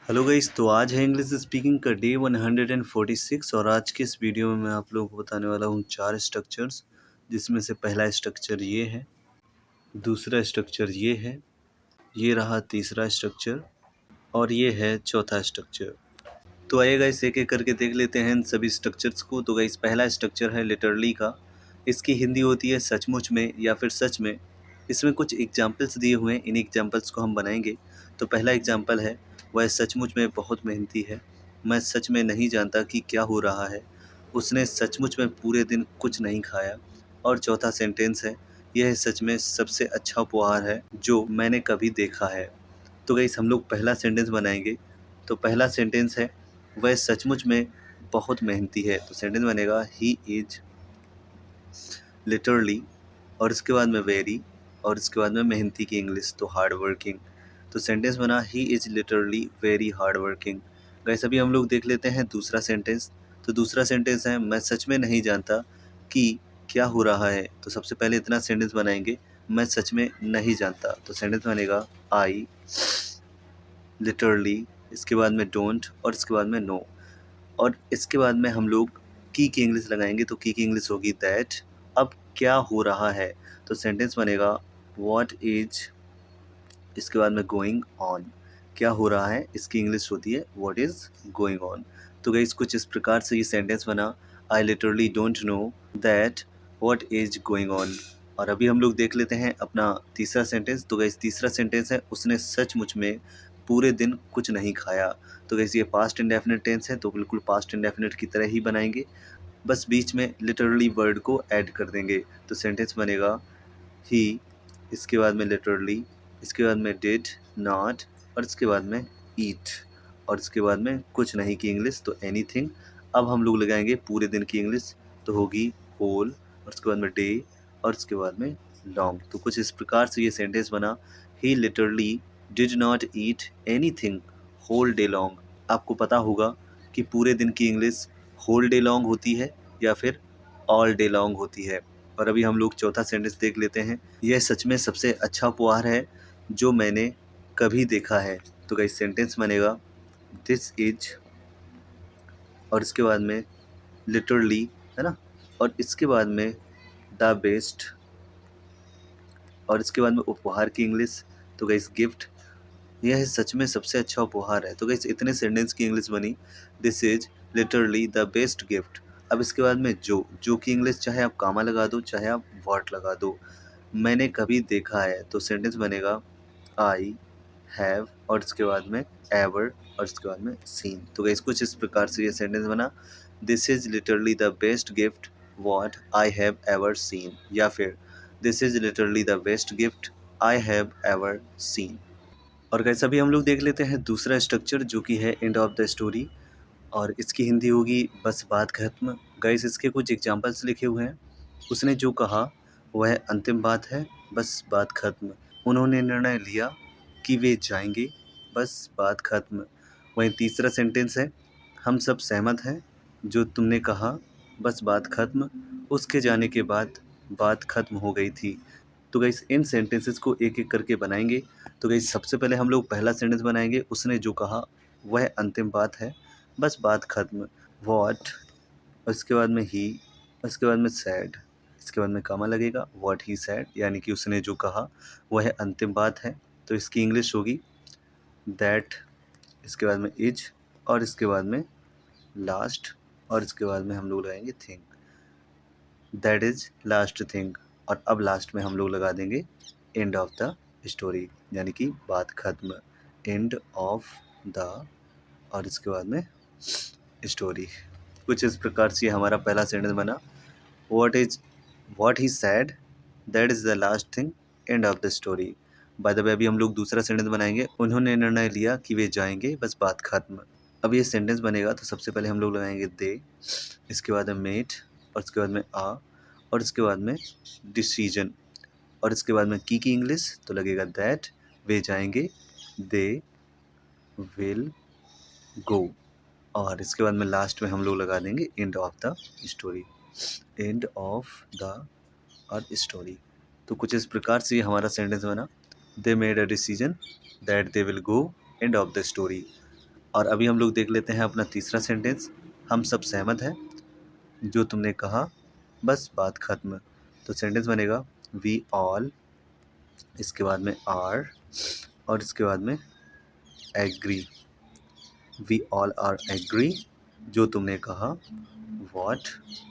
Hello guys, तो आज है इंग्लिश स्पीकिंग का डे 146 और आज के इस वीडियो में मैं आप लोगों को बताने वाला हूँ 4 स्ट्रक्चर्स, जिसमें से पहला स्ट्रक्चर ये है, दूसरा स्ट्रक्चर ये है, ये रहा तीसरा स्ट्रक्चर और ये है चौथा स्ट्रक्चर। तो आइए गाइस एक एक करके देख लेते हैं इन सभी स्ट्रक्चर्स को। तो गाइस पहला स्ट्रक्चर है लिटरली का। इसकी हिंदी होती है सचमुच में या फिर सच में। इसमें कुछ एग्जाम्पल्स दिए हुए हैं, इन एग्जाम्पल्स को हम बनाएंगे। तो पहला एग्जाम्पल है, वह सचमुच में बहुत मेहनती है। मैं सच में नहीं जानता कि क्या हो रहा है। उसने सचमुच में पूरे दिन कुछ नहीं खाया। और चौथा सेंटेंस है, यह सच में सबसे अच्छा उपहार है जो मैंने कभी देखा है। तो गाइस हम लोग पहला सेंटेंस बनाएंगे। तो पहला सेंटेंस है, वह सचमुच में बहुत मेहनती है। तो सेंटेंस बनेगा ही इज लिटरली, और इसके बाद में वेरी, और इसके बाद में मेहनती की इंग्लिश तो हार्ड वर्किंग। तो सेंटेंस बना he is literally very hard working. Guys अभी हम लोग देख लेते हैं दूसरा सेंटेंस। तो दूसरा सेंटेंस है, मैं सच में नहीं जानता कि क्या हो रहा है। तो सबसे पहले इतना सेंटेंस बनाएंगे, मैं सच में नहीं जानता। तो सेंटेंस बनेगा आई लिटरली, इसके बाद में डोंट, और इसके बाद में नो। और इसके बाद में हम लोग की इंग्लिश लगाएंगे। तो की इंग्लिश होगी दैट। अब क्या हो रहा है, तो सेंटेंस बनेगा व्हाट इज, इसके बाद में गोइंग ऑन। क्या हो रहा है, इसकी इंग्लिश होती है व्हाट इज गोइंग ऑन। तो गाइस कुछ इस प्रकार से ये सेंटेंस बना, I literally don't know that what is going on. और अभी हम लोग देख लेते हैं अपना तीसरा सेंटेंस। तो गाइस तीसरा सेंटेंस है, उसने सचमुच में पूरे दिन कुछ नहीं खाया। तो गाइस ये पास्ट इंडेफिनिट टेंस है, तो बिल्कुल पास्ट इंडेफिनिट की तरह ही बनाएंगे, बस बीच में लिटरली वर्ड को ऐड कर देंगे। तो सेंटेंस बनेगा ही, इसके बाद में लिटरली, इसके बाद में डिड नॉट, और इसके बाद में ईट, और इसके बाद में कुछ नहीं की इंग्लिश तो एनीथिंग। अब हम लोग लगाएंगे पूरे दिन की इंग्लिश, तो होगी होल, और इसके बाद में डे, और इसके बाद में लॉन्ग। तो कुछ इस प्रकार से ये सेंटेंस बना, he literally did not eat anything whole day long. आपको पता होगा कि पूरे दिन की इंग्लिश होल डे लॉन्ग होती है या फिर ऑल डे लॉन्ग होती है। और अभी हम लोग चौथा सेंटेंस देख लेते हैं, यह सच में सबसे अच्छा उपहार है जो मैंने कभी देखा है। तो गाइस सेंटेंस बनेगा दिस इज, और इसके बाद में लिटरली, है ना, और इसके बाद में द बेस्ट, और इसके बाद में उपहार की इंग्लिश तो गाइस गिफ्ट। यह सच में सबसे अच्छा उपहार है। तो गाइस इतने सेंटेंस की इंग्लिश बनी, this is literally the best gift. अब इसके बाद में जो की इंग्लिश चाहे आप कामा लगा दो चाहे आप व्हाट लगा दो, मैंने कभी देखा है। तो सेंटेंस बनेगा आई हैव, और इसके बाद में एवर, और इसके बाद में सीन। तो गाइस कुछ इस प्रकार से ये सेंटेंस बना, this is literally the best gift what I have ever seen, या फिर this is literally the best gift I have ever seen. और गाइस अभी हम लोग देख लेते हैं दूसरा स्ट्रक्चर जो कि है एंड ऑफ द स्टोरी, और इसकी हिंदी होगी बस बात खत्म। गाइस इसके कुछ एग्जांपल्स लिखे हुए हैं, उसने जो कहा वह अंतिम बात है, बस बात खत्म। उन्होंने निर्णय लिया कि वे जाएंगे, बस बात खत्म। वहीं तीसरा सेंटेंस है, हम सब सहमत हैं, जो तुमने कहा, बस बात खत्म। उसके जाने के बाद बात खत्म हो गई थी। तो गाइस इन सेंटेंसेस को एक एक करके बनाएंगे। तो गाइस सबसे पहले हम लोग पहला सेंटेंस बनाएंगे, उसने जो कहा वह अंतिम बात है, बस बात खत्म। वॉट, उसके बाद में ही, उसके बाद में सैड, इसके बाद में कामा लगेगा, वॉट ही सैड, यानी कि उसने जो कहा वह अंतिम बात है। तो इसकी इंग्लिश होगी दैट, इसके बाद में इज, और इसके बाद में लास्ट, और इसके बाद में हम लोग लगाएंगे thing, that is last thing. और अब लास्ट में हम लोग लगा देंगे एंड ऑफ द स्टोरी, यानी कि बात खत्म, एंड ऑफ द, और इसके बाद में स्टोरी। कुछ इस प्रकार से हमारा पहला सेंटेंस बना, what he sad that is the last thing and of the story. Bye the way अभी हम लोग दूसरा सेंटेंस बनाएंगे, उन्होंने निर्णय लिया कि वे जाएंगे, बस बात खत्म। अब ये सेंटेंस बनेगा तो सबसे पहले हम लोग लगाएंगे दे, इसके बाद में मेट, और इसके बाद में आ, और इसके बाद में डिसीजन, और इसके बाद में की इंग्लिश तो लगेगा दैट, वे जाएंगे, दे विल गो, और इसके बाद में लास्ट में हम लोग लगा देंगे end of the story, and of the और स्टोरी। तो कुछ इस प्रकार से ये हमारा सेंटेंस बना, they made a decision that they will go, and of the story. और अभी हम लोग देख लेते हैं अपना तीसरा सेंटेंस, हम सब सहमत हैं, जो तुमने कहा बस बात खत्म। तो सेंटेंस बनेगा वी ऑल, इसके बाद में आर, और इसके बाद में agree. We all are agree, जो तुमने कहा, व्हाट,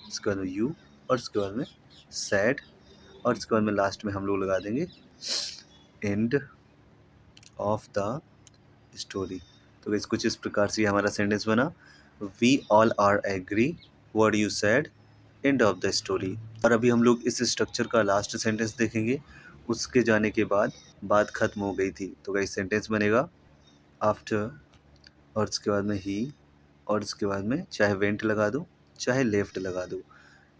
इसके बाद में यू, और इसके बाद में सैड, और इसके बाद में लास्ट में हम लोग लगा देंगे एंड ऑफ द स्टोरी। तो गाइस कुछ इस प्रकार से हमारा सेंटेंस बना, we all are agree, what you said, end of the story. और अभी हम लोग इस स्ट्रक्चर का लास्ट सेंटेंस देखेंगे, उसके जाने के बाद बात खत्म हो गई थी। तो गाइस सेंटेंस बनेगा आफ्टर, और इसके बाद में ही, और इसके बाद में चाहे वेंट लगा दो चाहे लेफ्ट लगा दो,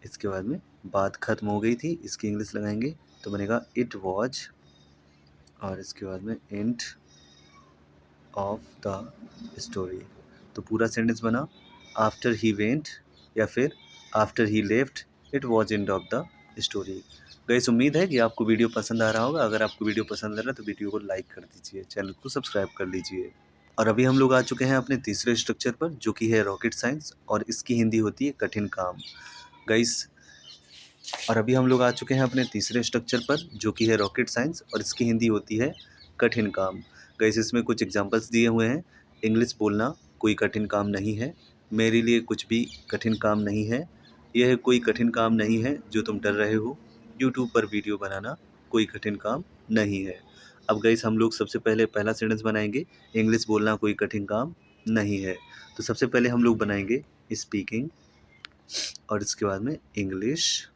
इसके बाद में बात खत्म हो गई थी, इसकी इंग्लिश लगाएंगे तो बनेगा इट वॉज, और इसके बाद में एंड ऑफ द स्टोरी। तो पूरा सेंटेंस बना आफ्टर ही वेंट, या फिर after he left, it was and of the story. Guys उम्मीद है कि आपको वीडियो पसंद आ रहा होगा। अगर आपको वीडियो पसंद आ रहा है तो वीडियो को लाइक कर दीजिए, चैनल को सब्सक्राइब कर लीजिए। और अभी हम लोग आ चुके हैं अपने तीसरे स्ट्रक्चर पर, जो कि है रॉकेट साइंस, और इसकी हिंदी होती है कठिन काम। गाइस और अभी हम लोग आ चुके हैं अपने तीसरे स्ट्रक्चर पर, जो कि है रॉकेट साइंस, और इसकी हिंदी होती है कठिन काम। गाइस इसमें कुछ एग्जांपल्स दिए हुए हैं। इंग्लिश बोलना कोई कठिन काम नहीं है, मेरे लिए कुछ भी कठिन काम नहीं है, यह कोई कठिन काम नहीं है जो तुम डर रहे हो, यूट्यूब पर वीडियो बनाना कोई कठिन काम नहीं है। अब गाइस हम लोग सबसे पहले पहला सेंटेंस बनाएंगे, इंग्लिश बोलना कोई कठिन काम नहीं है। तो सबसे पहले हम लोग बनाएंगे स्पीकिंग, और इसके बाद में इंग्लिश,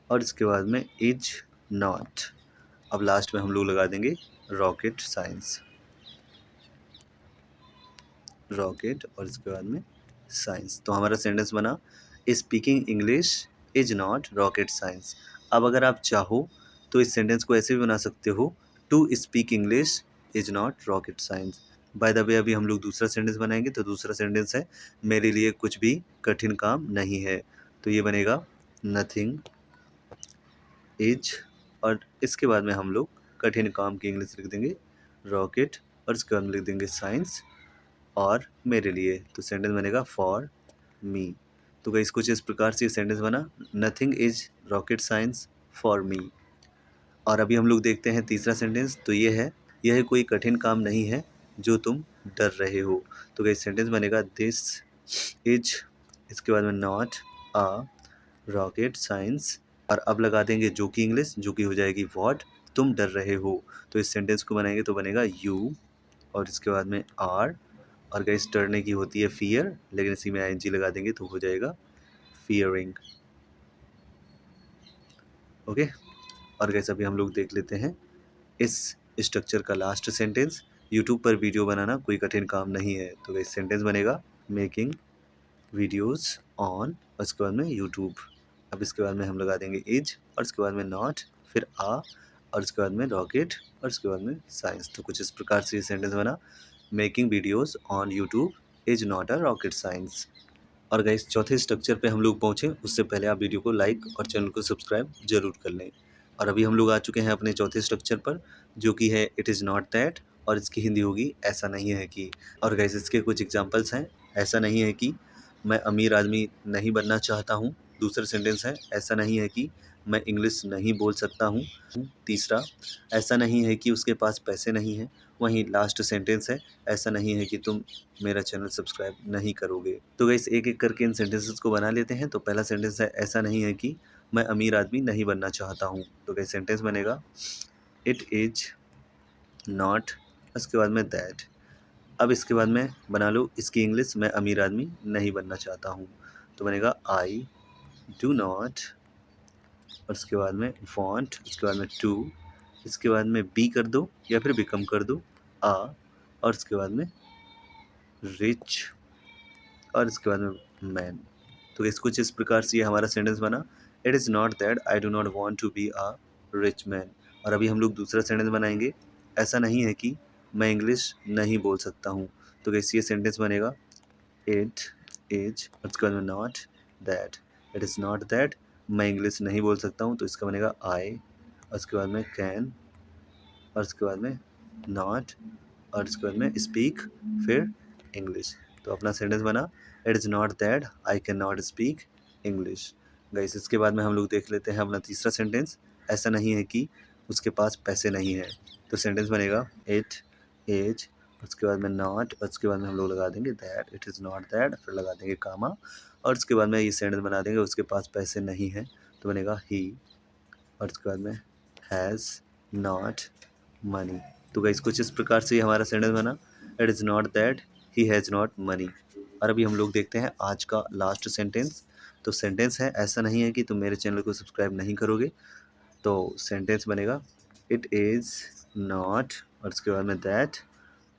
और इसके बाद में इज नॉट। अब लास्ट में हम लोग लगा देंगे रॉकेट साइंस, रॉकेट, और इसके बाद में साइंस। तो हमारा सेंटेंस बना speaking English is not rocket science. अब अगर आप चाहो तो इस सेंटेंस को ऐसे भी बना सकते हो, to speak English is not rocket science. By the way अभी हम लोग दूसरा सेंटेंस बनाएंगे। तो दूसरा सेंटेंस है मेरे लिए कुछ भी कठिन काम नहीं है। तो ये बनेगा नथिंग इज, और इसके बाद में हम लोग कठिन काम की इंग्लिश लिख देंगे रॉकेट, और इसके बाद में लिख देंगे साइंस, और मेरे लिए। तो सेंटेंस बनेगा फॉर मी। तो गाइस कुछ इस प्रकार से सेंटेंस बना, nothing is rocket science for me. और अभी हम लोग देखते हैं तीसरा सेंटेंस। तो ये है, यह कोई कठिन काम नहीं है जो तुम डर रहे हो। तो गाइस सेंटेंस बनेगा दिस इज, इसके बाद में नॉट अ रॉकेट साइंस, और अब लगा देंगे जो कि इंग्लिश, जो कि हो जाएगी व्हाट, तुम डर रहे हो। तो इस सेंटेंस को बनाएंगे तो बनेगा यू, और इसके बाद में आर, और गाइस डरने की होती है फियर, लेकिन इसी में आईएनजी लगा देंगे तो हो जाएगा फियरिंग। ओके। और गाइस अभी हम लोग देख लेते हैं इस स्ट्रक्चर का लास्ट सेंटेंस, यूट्यूब पर वीडियो बनाना कोई कठिन काम नहीं है। तो गाइस सेंटेंस बनेगा मेकिंग वीडियोस ऑन, और इसके बाद में यूट्यूब। अब इसके बाद में हम लगा देंगे इज, और इसके बाद में नॉट, फिर आ, और इसके बाद में रॉकेट, और इसके बाद में साइंस। तो कुछ इस प्रकार से ये सेंटेंस बना, making videos on YouTube is not a rocket science. और गाइस चौथे स्ट्रक्चर पे हम लोग पहुँचे, उससे पहले आप वीडियो को लाइक और चैनल को सब्सक्राइब जरूर कर लें। और अभी हम लोग आ चुके हैं अपने चौथे स्ट्रक्चर पर, जो कि है इट इज़ नॉट दैट, और इसकी हिंदी होगी ऐसा नहीं है कि। और गाइस इसके कुछ एग्जांपल्स हैं, ऐसा नहीं है कि मैं अमीर आदमी नहीं बनना चाहता हूँ। दूसरा सेंटेंस है ऐसा नहीं है कि मैं इंग्लिश नहीं बोल सकता हूँ। तीसरा, ऐसा नहीं है कि उसके पास पैसे नहीं हैं। वहीं लास्ट सेंटेंस है ऐसा नहीं है कि तुम मेरा चैनल सब्सक्राइब नहीं करोगे। तो गाइस एक एक करके इन सेंटेंसेस को बना लेते हैं। तो पहला सेंटेंस है ऐसा नहीं है कि मैं अमीर आदमी नहीं बनना चाहता हूँ। तो गाइस सेंटेंस बनेगा इट इज नॉट, उसके बाद में दैट। अब इसके बाद में बना लो इसकी इंग्लिश, मैं अमीर आदमी नहीं बनना चाहता हूँ। तो बनेगा आई डू नॉट, और इसके बाद में वॉन्ट, इसके बाद में टू, इसके बाद में बी कर दो या फिर बिकम कर दो आ, और इसके बाद में रिच, और इसके बाद में मैन। तो इस कुछ इस प्रकार से ये हमारा सेंटेंस बना, it is not that I do not want to be a rich man. और अभी हम लोग दूसरा सेंटेंस बनाएंगे, ऐसा नहीं है कि मैं इंग्लिश नहीं बोल सकता हूँ। तो कैसे ये सेंटेंस बनेगा, इट इज, और इसके बाद में not that, it is not that मैं इंग्लिश नहीं बोल सकता हूँ। तो इसका बनेगा आई, और इसके बाद में कैन, और इसके बाद में नॉट और इसके बाद में स्पीक फिर इंग्लिश। तो अपना सेंटेंस बना it is not that I can not speak English. Guys इसके बाद में हम लोग देख लेते हैं अपना तीसरा सेंटेंस। ऐसा नहीं है कि उसके पास पैसे नहीं हैं। तो सेंटेंस बनेगा इट इज उसके बाद में नॉट और उसके बाद में हम लोग लगा देंगे that, it is not that, फिर लगा देंगे कामा और उसके बाद में ये सेंटेंस बना देंगे उसके पास पैसे नहीं हैं। तो बनेगा ही और उसके बाद में हैज़ नॉट मनी। तो गाइस कुछ इस प्रकार से ये हमारा सेंटेंस बना it is not that he has not money. और अभी हम लोग देखते हैं आज का लास्ट सेंटेंस। तो सेंटेंस है ऐसा नहीं है कि तुम मेरे चैनल को सब्सक्राइब नहीं करोगे। तो सेंटेंस बनेगा इट इज़ नॉट और उसके बाद में दैट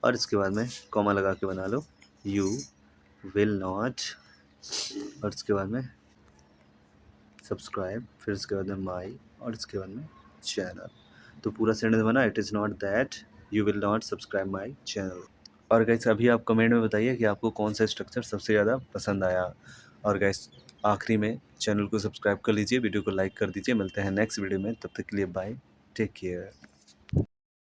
और इसके बाद में कॉमा लगा के बना लो यू विल नॉट और उसके बाद में सब्सक्राइब फिर उसके बाद में माई और इसके बाद में चैनल। तो पूरा सेंटेंस बना it is not that you will not subscribe my channel. और गाइस अभी आप कमेंट में बताइए कि आपको कौन सा स्ट्रक्चर सबसे ज़्यादा पसंद आया। और गाइस आखिरी में चैनल को सब्सक्राइब कर लीजिए, वीडियो को लाइक कर दीजिए। मिलते हैं नेक्स्ट वीडियो में, तब तक के लिए बाय, टेक केयर।